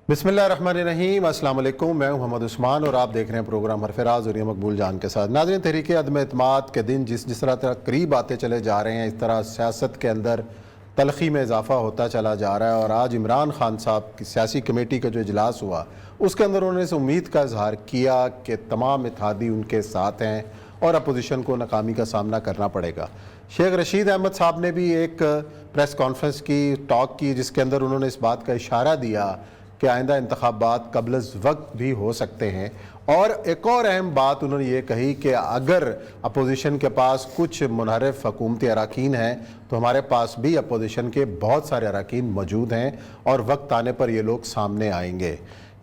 بسم اللہ الرحمن الرحیم، السلام علیکم۔ میں ہوں محمد عثمان اور آپ دیکھ رہے ہیں پروگرام حرف راز اور یہ مقبول جان کے ساتھ۔ ناظرین، تحریک عدم اعتماد کے دن جس طرح قریب آتے چلے جا رہے ہیں، اس طرح سیاست کے اندر تلخی میں اضافہ ہوتا چلا جا رہا ہے، اور آج عمران خان صاحب کی سیاسی کمیٹی کا جو اجلاس ہوا اس کے اندر انہوں نے اس امید کا اظہار کیا کہ تمام اتحادی ان کے ساتھ ہیں اور اپوزیشن کو ناکامی کا سامنا کرنا پڑے گا۔ شیخ رشید احمد صاحب نے بھی ایک پریس کانفرنس کی، ٹاک کی، جس کے اندر انہوں نے اس بات کا اشارہ دیا کہ آئندہ انتخابات قبل از وقت بھی ہو سکتے ہیں، اور ایک اور اہم بات انہوں نے یہ کہی کہ اگر اپوزیشن کے پاس کچھ منحرف حکومتی اراکین ہیں تو ہمارے پاس بھی اپوزیشن کے بہت سارے اراکین موجود ہیں اور وقت آنے پر یہ لوگ سامنے آئیں گے۔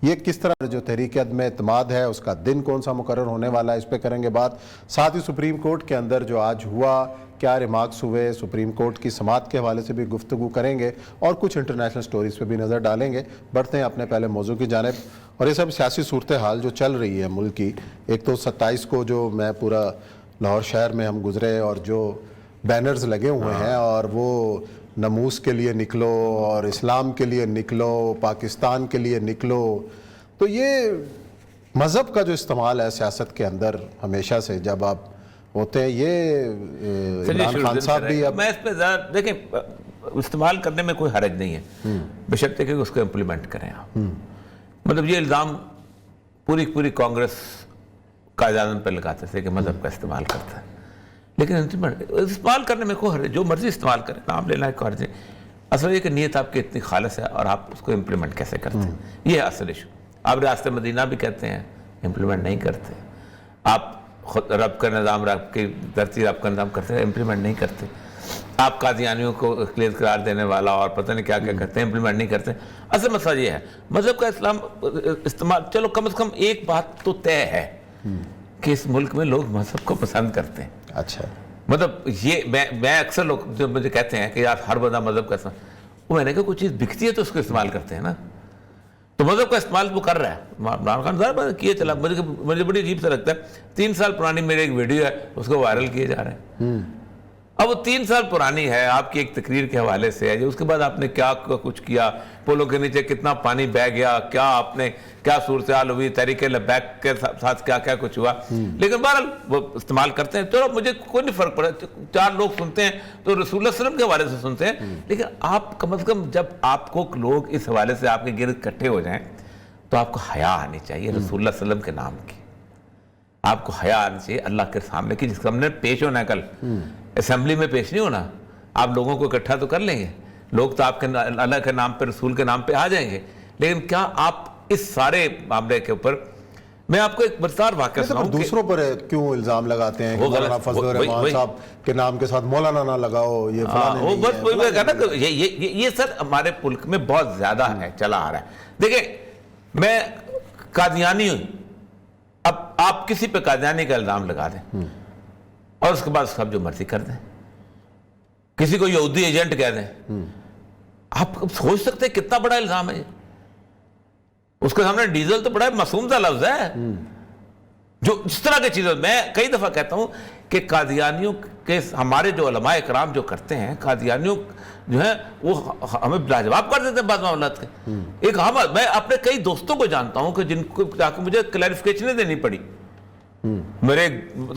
یہ کس طرح جو تحریک عدم اعتماد ہے اس کا دن کون سا مقرر ہونے والا ہے، اس پہ کریں گے بات۔ ساتھ ہی سپریم کورٹ کے اندر جو آج ہوا، کیا ریمارکس ہوئے، سپریم کورٹ کی سماعت کے حوالے سے بھی گفتگو کریں گے اور کچھ انٹرنیشنل سٹوریز پہ بھی نظر ڈالیں گے۔ بڑھتے ہیں اپنے پہلے موضوع کی جانب، اور یہ سب سیاسی صورتحال جو چل رہی ہے ملک کی۔ ایک تو 27 کو جو میں پورا لاہور شہر میں ہم گزرے اور جو بینرز لگے ہوئے ہیں، اور وہ نموز کے لیے نکلو اور اسلام کے لیے نکلو، پاکستان کے لیے نکلو، تو یہ مذہب کا جو استعمال ہے سیاست کے اندر ہمیشہ سے جب آپ ہوتے ہیں، یہ عمران خان صاحب بھی اب میں اس پہ زیادہ دیکھیں، استعمال کرنے میں کوئی حرج نہیں ہے، بشرطے کہ اس کو امپلیمنٹ کریں آپ۔ مطلب یہ الزام پوری کانگریس قائد-اعظم پہ لگاتے تھے کہ مذہب کا استعمال کرتا ہے، لیکن استعمال کرنے میں کوئی حرج، جو مرضی استعمال کریں، نام لینا ہے کوئی حرج نہیں۔ اصل یہ کہ نیت آپ کی اتنی خالص ہے اور آپ اس کو امپلیمنٹ کیسے کرتے ہیں، یہ ہے اصل ایشو۔ آپ ریاست مدینہ بھی کہتے ہیں، امپلیمنٹ نہیں کرتے۔ آپ خود رب کا نظام، رب کی دھرتی رب کا نظام کرتے ہیں، امپلیمنٹ نہیں کرتے۔ آپ قادیانیوں کو اقلیت قرار دینے والا اور پتہ نہیں کیا کرتے ہیں، امپلیمنٹ نہیں کرتے۔ اصل مسئلہ یہ ہے مذہب کا اسلام استعمال، چلو کم از کم ایک بات تو طے ہے کہ اس ملک میں لوگ مذہب کو پسند کرتے ہیں۔ اچھا، مطلب یہ میں اکثر لوگ جو مجھے کہتے ہیں کہ یار ہر بندہ مذہب کا استعمال، وہ میں نے کہا کوئی چیز بکتی ہے تو اس کو استعمال کرتے ہیں نا، تو مذہب کا استعمال وہ کر رہا ہے۔ عمران خان ظاہر کیے چلا، مجھے بڑی عجیب سے لگتا ہے، 3 سال پرانی میرے ایک ویڈیو ہے، اس کو وائرل کیے جا رہے ہیں۔ اب وہ 3 سال پرانی ہے، آپ کی ایک تقریر کے حوالے سے ہے، اس کے بعد آپ نے کیا کچھ کیا، پولوں کے نیچے کتنا پانی بہہ گیا، کیا آپ نے کیا صورتحال ہوئی، تحریک لبیک کے ساتھ کیا کیا کچھ ہوا، لیکن بہرحال وہ استعمال کرتے ہیں۔ چلو مجھے کوئی نہیں فرق پڑا، 4 لوگ سنتے ہیں تو رسول اللہ صلی اللہ علیہ وسلم کے حوالے سے سنتے ہیں، لیکن آپ کم از کم جب آپ کو لوگ اس حوالے سے آپ کے گرد اکٹھے ہو جائیں تو آپ کو حیا آنی چاہیے رسول اللہ صلی اللہ علیہ وسلم کے نام کی، آپ کو حیا آنی چاہیے اللہ کے سامنے کی، جس کا ہم نے پیش ہونا ہے کل اسمبلی میں پیش نہیں ہونا۔ آپ لوگوں کو اکٹھا تو کر لیں گے، لوگ تو آپ کے اللہ کے نام پہ، رسول کے نام پہ آ جائیں گے، لیکن کیا آپ اس سارے معاملے کے اوپر، میں آپ کو ایک برسار واقعہ سناؤں کہ دوسروں پر کیوں الزام لگاتے ہیں کہ مولانا فضل الرحمان صاحب کے نام کے ساتھ مولانا نہ لگاؤ، یہ یہ سر ہمارے ملک میں بہت زیادہ ہے، چلا آ رہا ہے۔ دیکھیں، میں قادیانی ہوں، اب آپ کسی پہ قادیانی کا الزام لگا دیں اور اس کے بعد سب جو مرضی کر دیں، کسی کو یہودی ایجنٹ کہہ دیں، آپ سوچ سکتے ہیں کتنا بڑا الزام ہے یہ؟ اس کے سامنے ڈیزل تو بڑا معصوم سا لفظ ہے۔ جو اس طرح کی چیزیں میں کئی دفعہ کہتا ہوں کہ قادیانیوں کے ہمارے جو علماء اکرام جو کرتے ہیں، قادیانیوں جو ہیں وہ ہمیں لاجواب کر دیتے ہیں بعض معاملات کے۔ ایک میں اپنے کئی دوستوں کو جانتا ہوں کہ جن کو جا کے مجھے کلیریفیکیشنیں دینی پڑی، میرے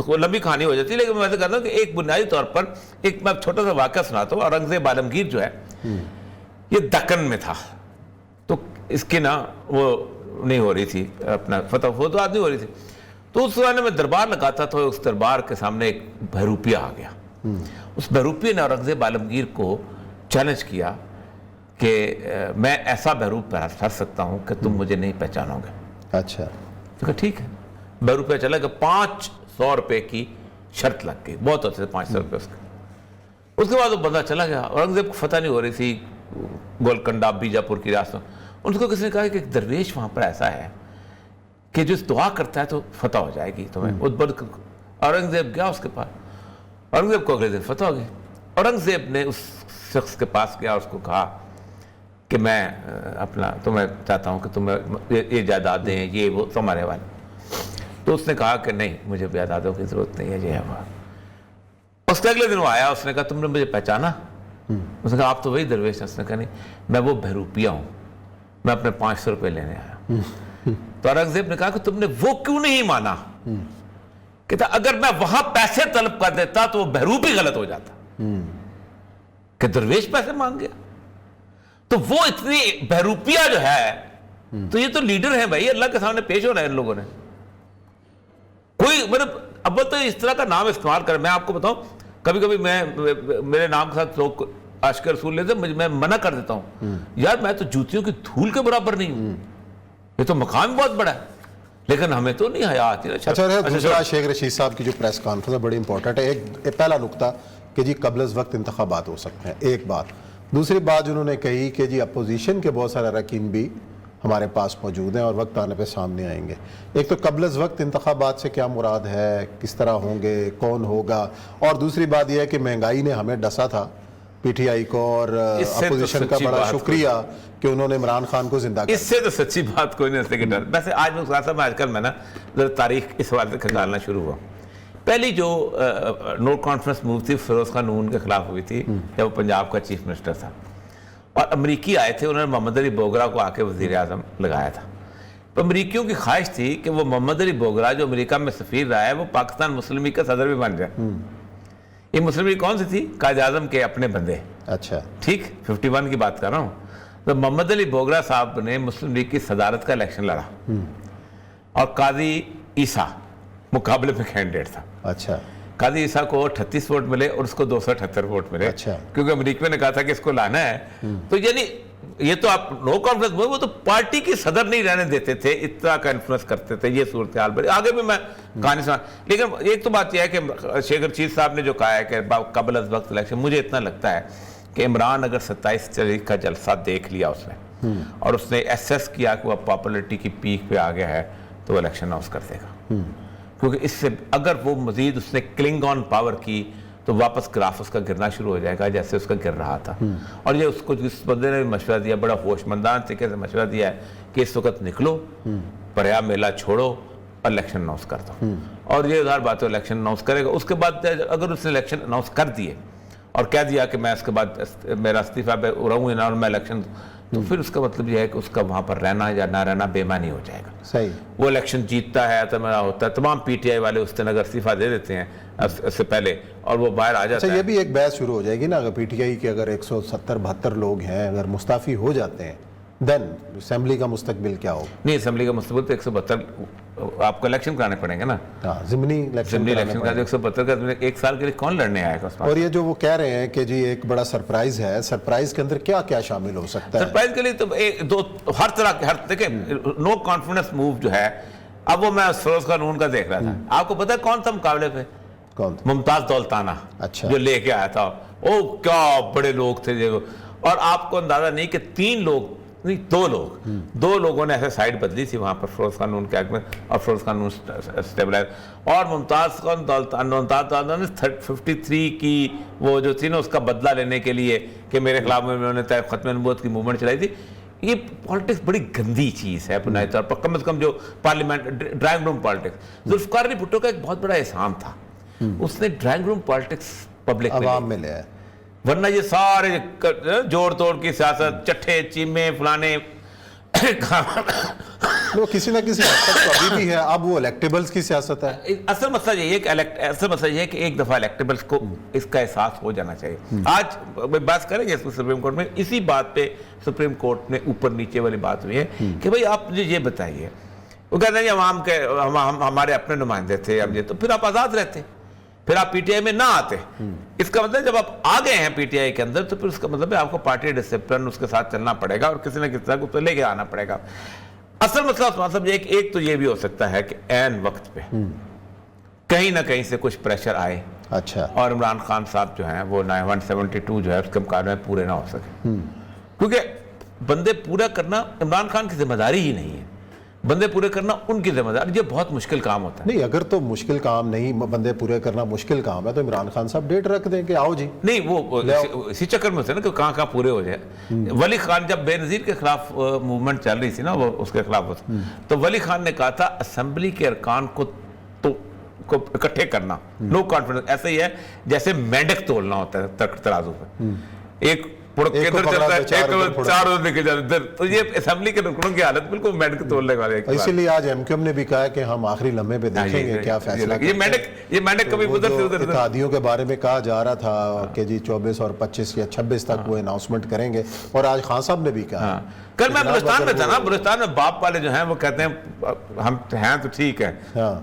لمبی کہانی ہو جاتی ہے، لیکن میں ایسا کہتا ہوں کہ ایک بنیادی طور پر ایک میں چھوٹا سا واقعہ سناتا ہوں۔ اورنگزیب عالمگیر جو ہے یہ دکن میں تھا، تو اس کی نا وہ نہیں ہو رہی تھی، اپنا فتح فتوحات نہیں ہو رہی تھی، تو اس زمانے میں دربار لگاتا تھا، اس دربار کے سامنے ایک بہروپیہ آ گیا۔ اس بہروپیہ نے اورنگزیب عالمگیر کو چیلنج کیا کہ میں ایسا بہروپ پھر سکتا ہوں کہ تم مجھے نہیں پہچانو گے۔ اچھا، تو کہا ٹھیک ہے، بہروپیہ چلا گیا، 500 روپے کی شرط لگ گئی، بہت ہوتے تھے 500 روپے اس کے۔ اس کے بعد وہ بندہ چلا گیا، اورنگزیب کو فتح نہیں ہو رہی تھی گولکنڈہ بیجاپور کی ریاست میں۔ ان کو کسی نے کہا کہ ایک درویش وہاں پر ایسا ہے کہ جو دعا کرتا ہے تو فتح ہو جائے گی تمہیں۔ اورنگزیب گیا اس کے پاس، اورنگزیب کو اگلے دن فتح ہو گئی۔ اورنگزیب نے اس شخص کے پاس گیا، اس کو کہا کہ میں اپنا تمہیں چاہتا ہوں کہ تمہیں یہ جائیداد دیں، یہ وہ تمہارے والے۔ تو اس نے کہا کہ نہیں، مجھے جائیدادوں کی ضرورت نہیں ہے، یہ ہے وہ۔ اس کے اگلے دن وہ آیا، اس نے کہا تم نے مجھے پہچانا؟ اس نے کہا آپ تو وہی درویش ہیں۔ اس نے کہا نہیں، میں وہ بہروپیہ ہوں میں اپنے 500 روپے لینے آیا. تو اورنگزیب نے کہا کہ تم نے وہ کیوں نہیں مانا؟ کہتا اگر میں وہاں پیسے طلب کر دیتا تو وہ بہروپ ہی غلط ہو جاتا کہ درویش پیسے مانگ گیا. تو وہ اتنی بہروپیہ جو ہے، تو یہ تو لیڈر ہیں بھائی، اللہ کے سامنے پیش ہو رہے ہیں ان لوگوں نے. کوئی مطلب اب تو اس طرح کا نام استعمال کر، میں آپ کو بتاؤں کبھی کبھی میں میرے نام کے ساتھ لوگ عاشق رسول لیتے میں منع کر دیتا ہوں، یار میں تو جوتیوں کی دھول کے برابر نہیں ہوں، یہ تو مقام بہت بڑا ہے، لیکن ہمیں تو نہیں حیا آتی. اچھا دوسرا شیخ رشید صاحب کی جو پریس کانفرنس ہے بڑی امپورٹنٹ ہے. ایک پہلا نقطہ کہ جی قبل از وقت انتخابات ہو سکتے ہیں، ایک بات. دوسری بات انہوں نے کہی کہ جی اپوزیشن کے بہت سارے اراکین بھی ہمارے پاس موجود ہیں اور وقت آنے پہ سامنے آئیں گے. ایک تو قبل از وقت انتخابات سے کیا مراد ہے، کس طرح ہوں گے، کون ہوگا، اور دوسری بات یہ ہے کہ مہنگائی نے ہمیں ڈسا تھا پی ٹی آئی کو، اور اپوزیشن کا بڑا شکریہ کہ انہوں نے عمران خان کو زندہ کیا. اس سے تو سچی بات کوئی نہیں سکے ڈر. ویسے آج میں آج کل میں نا تاریخ اس حوالے سے کھنگالنا شروع ہوا. پہلی جو نو کانفرنس موو تھی فیروز خان نون کے خلاف ہوئی تھی جب وہ پنجاب کا چیف منسٹر تھا، اور امریکی آئے تھے، انہوں نے محمد علی بوگرا کو آ کے وزیر اعظم لگایا تھا. تو امریکیوں کی خواہش تھی کہ وہ محمد علی بوگرا جو امریکہ میں سفیر رہا ہے وہ پاکستان مسلم لیگ کا صدر بھی بن جائے. یہ مسلم لیگ کون سی تھی؟ قائد اعظم کے اپنے بندے. اچھا ٹھیک 51 کی بات کر رہا ہوں. تو محمد علی بوگرا صاحب نے مسلم لیگ کی صدارت کا الیکشن لڑا اور قاضی عیسیٰ مقابلے میں کینڈیڈیٹ تھا. اچھا قاضی عیسیٰ کو 38 ووٹ ملے اور اس کو 278 ووٹ ملے. اچھا کیونکہ امریکہ نے کہا تھا کہ اس کو لانا ہے. تو یعنی یہ تو آپ نو کانفرنس وہ تو پارٹی کی صدر نہیں رہنے دیتے تھے، اتنا کا انفلوئنس کرتے تھے. یہ صورتحال بڑی آگے بھی میں کہانی سنا. لیکن ایک تو بات یہ ہے کہ شیخ رشید صاحب نے جو کہا ہے کہ قبل از وقت الیکشن، مجھے اتنا لگتا ہے کہ عمران اگر 27 تاریخ کا جلسہ دیکھ لیا اس نے اور اس نے ایسیس کیا کہ وہ پاپولرٹی کی پیک پہ آ گیا ہے تو وہ الیکشن اناؤنس کر دے گا. کیونکہ اس سے اگر وہ مزید اس نے کلنگ آن پاور کی تو واپس گراف اس کا گرنا شروع ہو جائے گا جیسے اس کا گر رہا تھا. اور یہ اس کو جس بندے نے مشورہ دیا، بڑا ہوش مندانہ طریقے سے مشورہ دیا ہے کہ اس وقت نکلو، پریا میلہ چھوڑو اور الیکشن اناؤنس کر دو. اور یہ ظاہر بات ہے الیکشن اناؤنس کرے گا. اس کے بعد اگر اس نے الیکشن اناؤنس کر دیے اور کہہ دیا کہ میں اس کے بعد میرا استعفیٰ رہوں گا اور میں الیکشن، تو پھر اس کا مطلب یہ ہے کہ اس کا وہاں پر رہنا یا نہ رہنا بے معنی ہو جائے گا. صحیح. وہ الیکشن جیتتا ہے تو میرا ہوتا ہے، تمام پی ٹی آئی والے اس دن اگر استعفیٰ دے دیتے ہیں اس سے پہلے اور وہ باہر آ جاتا ہے. یہ بھی ایک بحث شروع ہو جائے گی نا، اگر پی ٹی آئی کے اگر 170-72 لوگ ہیں اگر مستعفی ہو جاتے ہیں دین اسمبلی کا مستقبل کیا ہوگا؟ نہیں، اسمبلی کا مستقبل تو 172 آپ کو الیکشن کرانے پڑیں گے نا. ضمنی الیکشن کا 172 کا ایک سال کے لیے کون لڑنے آئے گا؟ اور یہ جو وہ کہہ رہے ہیں کہ جی ایک بڑا سرپرائز ہے، سرپرائز کے اندر کیا کیا شامل ہو سکتا ہے؟ سرپرائز کے لیے تو دو ہر طرح کے دیکھیں نو کانفیڈنس موو جو ہے، اب وہ میں فیروز خان نون کا دیکھ رہا تھا. آپ کو پتا ہے کون تھا مقابلے پہ؟ کون؟ ممتاز دولتانہ. اچھا. جو لے کے آیا تھا، او کیا بڑے لوگ تھے. اور آپ کو اندازہ نہیں کہ 3 لوگ نہیں 2 لوگوں نے ایسے سائیڈ بدلی تھی وہاں پر فیروز خان نون کے حق میں، اور فیروز خان نون اسٹیبلائز. اور ممتاز دولتانہ نے 53 کی وہ جو تھی نا اس کا بدلہ لینے کے لیے کہ میرے خلاف میں انہوں نے ختم نبوت کی موومنٹ چلائی تھی. یہ پالیٹکس بڑی گندی چیز ہے بنیادی طور پر، کم از کم جو parliament drawing room politics. Zulfikar Ali Bhutto کا ایک بہت بڑا احسان تھا، اس نے ڈرائنگ روم پالیٹکس پبلک عوام میں لے آئے. ورنہ یہ سارے جوڑ توڑ کی سیاست، چٹھے چیمے فلانے وہ کسی نہ کسی حد تک تو ابھی بھی ہے. اب وہ الیکٹیبلز کی سیاست ہے. اصل مسئلہ یہ ہے کہ ایک دفعہ الیکٹیبلز کو اس کا احساس ہو جانا چاہیے. آج بات کریں گے اس کو سپریم کورٹ میں، اسی بات پہ سپریم کورٹ میں اوپر نیچے والی بات ہوئی ہے کہ بھئی آپ مجھے یہ بتائیے، وہ کہتے ہیں کہ عوام کے ہمارے اپنے نمائندے تھے، اب یہ تو پھر آپ آزاد رہتے، پھر آپ پی ٹی آئی میں نہ آتے. اس کا مطلب جب آپ آ گئے ہیں پی ٹی آئی کے اندر تو پھر اس کا مطلب ہے آپ کو پارٹی ڈسپلن اس کے ساتھ چلنا پڑے گا اور کسی نہ کسی طرح کو تو لے کے آنا پڑے گا. اصل مسئلہ عثمان صاحب یہ ایک تو یہ بھی ہو سکتا ہے کہ عین وقت پہ کہیں نہ کہیں سے کچھ پریشر آئے. اچھا. اور عمران خان صاحب جو ہیں وہ 172 جو ہے اس کے مقابلے میں پورے نہ ہو سکے، کیونکہ بندے پورا کرنا عمران خان کی ذمہ داری ہی نہیں ہے، بندے پورے کرنا ان کی ذمہ داری. یہ بہت مشکل کام ہوتا ہے. نہیں اگر تو مشکل کام نہیں، بندے پورے کرنا مشکل کام ہے تو عمران خان صاحب ڈیٹ رکھ دیں کہ آؤ جی. نہیں وہ اسی چکر میں ہوتے ہیں نا کہ کہاں پورے ہو جائے. ولی خان جب بے نظیر کے خلاف موومنٹ چل رہی تھی نا، وہ اس کے خلاف تو ولی خان نے کہا تھا اسمبلی کے ارکان کو اکٹھے کرنا، نو کانفیڈنس. ایسا ہی ہے جیسے مینڈک تولنا ہوتا ہے ترازو پہ. ایک پڑک کے ایک کو ادھر پکڑا چلتا ہے، تو چار ایک ادھر کو پھڑا۔ چار ادھر نکل جاتے ادھر، تو یہ اسمبلی کے رکنوں کی حالت بالکل مینڈک تولنے والے ایک اسی لیے آج ایم کیو ایم نے بھی کہا ہے کہ ہم آخری لمحے پہ دیکھیں گے کیا فیصلہ یہ مینڈک کبھی وہ ادھر سے جو ادھر اتحادیوں کے بارے میں کہا جا رہا تھا کہ جی 24 اور 25 یا 26 تک وہ اناؤنسمنٹ کریں گے، اور آج خان صاحب نے بھی کہا۔ کل میں بلوچستان میں تھا نا، بلوچستان میں باپ والے جو ہیں وہ کہتے ہیں ہم ہیں تو ٹھیک ہے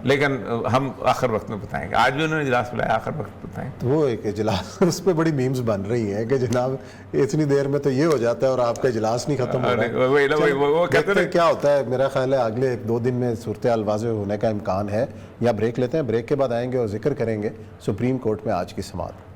لیکن ہم آخر وقت میں بتائیں گے، آج بھی انہوں نے اجلاس بلایا آخر وقت بتائیں گے۔ تو وہ ایک اجلاس اس پہ بڑی میمز بن رہی ہیں کہ جناب اتنی دیر میں تو یہ ہو جاتا ہے اور آپ کا اجلاس نہیں ختم ہو رہا۔ دیکھتے ہیں کیا ہوتا ہے، میرا خیال ہے اگلے 1-2 دن میں صورتحال واضح ہونے کا امکان ہے۔ یا بریک لیتے ہیں، بریک کے بعد آئیں گے اور ذکر کریں گے سپریم کورٹ میں آج کی سماعت۔